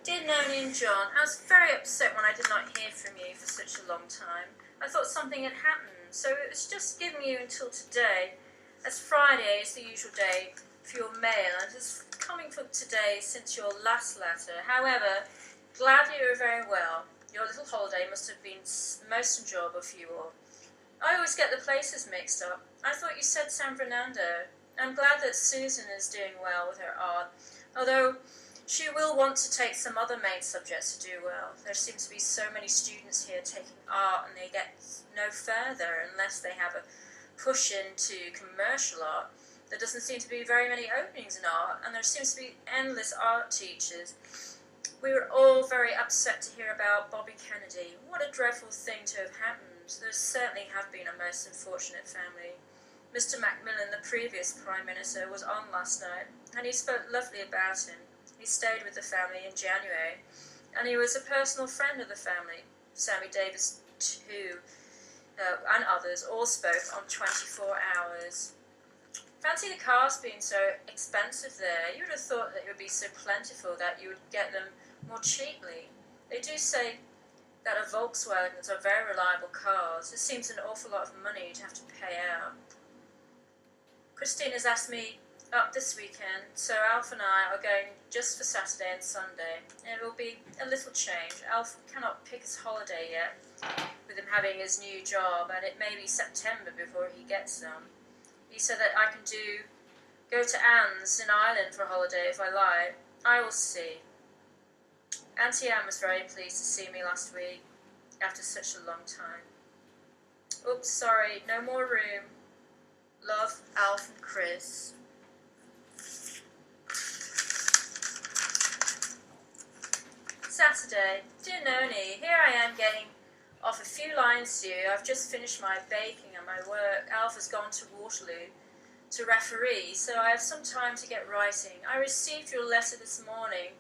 Dear Noni and John, I was very upset when I did not hear from you for such a long time. I thought something had happened, so it was just giving you until today, as Friday is the usual day for your mail, and it is coming for today since your last letter. However, glad you are very well. Your little holiday must have been most enjoyable for you all. I always get the places mixed up. I thought you said San Fernando. I'm glad that Susan is doing well with her art, although she will want to take some other main subjects to do well. There seems to be so many students here taking art, and they get no further unless they have a push into commercial art. There doesn't seem to be very many openings in art, and there seems to be endless art teachers. We were all very upset to hear about Bobby Kennedy. What a dreadful thing to have happened. There certainly have been a most unfortunate family. Mr. Macmillan, the previous Prime Minister, was on last night, and he spoke lovely about him. He stayed with the family in January, and he was a personal friend of the family. Sammy Davis, too, and others all spoke on 24 hours. Fancy the cars being so expensive there. You would have thought that it would be so plentiful that you would get them more cheaply. They do say that a Volkswagens are very reliable cars. It seems an awful lot of money to have to pay out. Christine has asked me up this weekend, so Alf and I are going just for Saturday and Sunday. It will be a little change. Alf cannot pick his holiday yet, with him having his new job, and it may be September before he gets them. He said that I can go to Anne's in Ireland for a holiday if I like. I will see. Auntie Anne was very pleased to see me last week, after such a long time. Oops, sorry, no more room. Love, Alf and Chris. Saturday. Dear Noni, here I am getting off a few lines to you. I've just finished my baking and my work. Alf has gone to Waterloo to referee, so I have some time to get writing. I received your letter this morning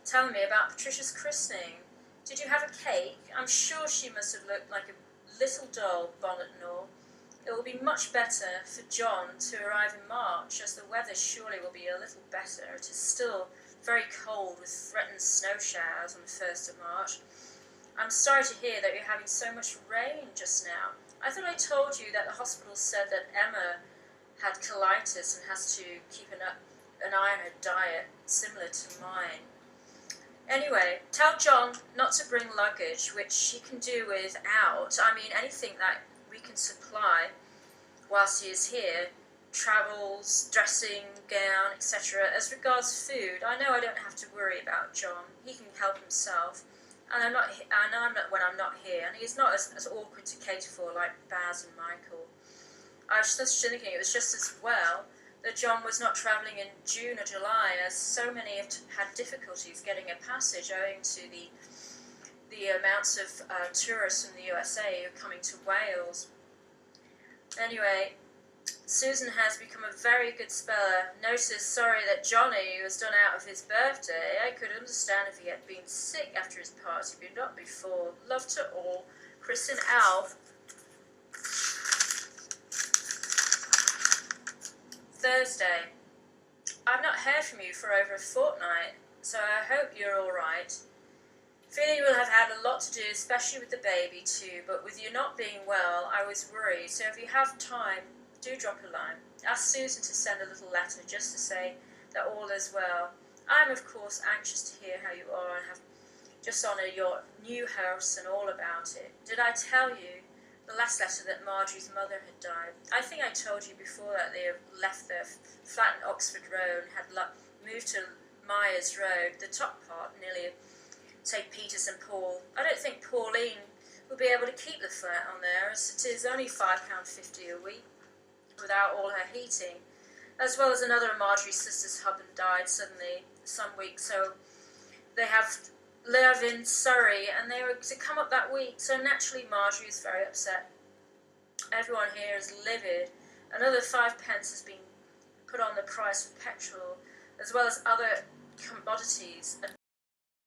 telling me about Patricia's christening. Did you have a cake? I'm sure she must have looked like a little doll, bonnet and all. It will be much better for John to arrive in March, as the weather surely will be a little better. It is still very cold with threatened snow showers on the 1st of March. I'm sorry to hear that you're having so much rain just now. I thought I told you that the hospital said that Emma had colitis and has to keep an eye on her diet, similar to mine. Anyway, tell John not to bring luggage, which he can do without. I mean, anything that we can supply whilst he is here. Travels, dressing, gown, etc. As regards food, I know I don't have to worry about John. He can help himself. And I'm not when I'm not here, and he's not as awkward to cater for like Baz and Michael. I was just thinking it was just as well that John was not travelling in June or July, as so many have had difficulties getting a passage owing to the amounts of tourists from the USA who are coming to Wales. Anyway, Susan has become a very good speller. Notice, sorry that Johnny was done out of his birthday. I could understand if he had been sick after his party, but not before. Love to all. Chris and Alf. Thursday. I've not heard from you for over a fortnight, so I hope you're all right. Feeling you will have had a lot to do, especially with the baby too, but with you not being well, I was worried, so if you have time, do drop a line. Ask Susan to send a little letter just to say that all is well. I am, of course, anxious to hear how you are and have just honoured your new house and all about it. Did I tell you the last letter that Marjorie's mother had died? I think I told you before that they have left their flat in Oxford Road and had moved to Myers Road, the top part, nearly St. Peter's and Paul. I don't think Pauline will be able to keep the flat on there, as it is only £5.50 a week, without all her heating, as well as another of Marjorie's sister's husband died suddenly some week, so they have live in Surrey, and they were to come up that week, so naturally Marjorie is very upset. Everyone here is livid. Another 5 pence has been put on the price of petrol, as well as other commodities, and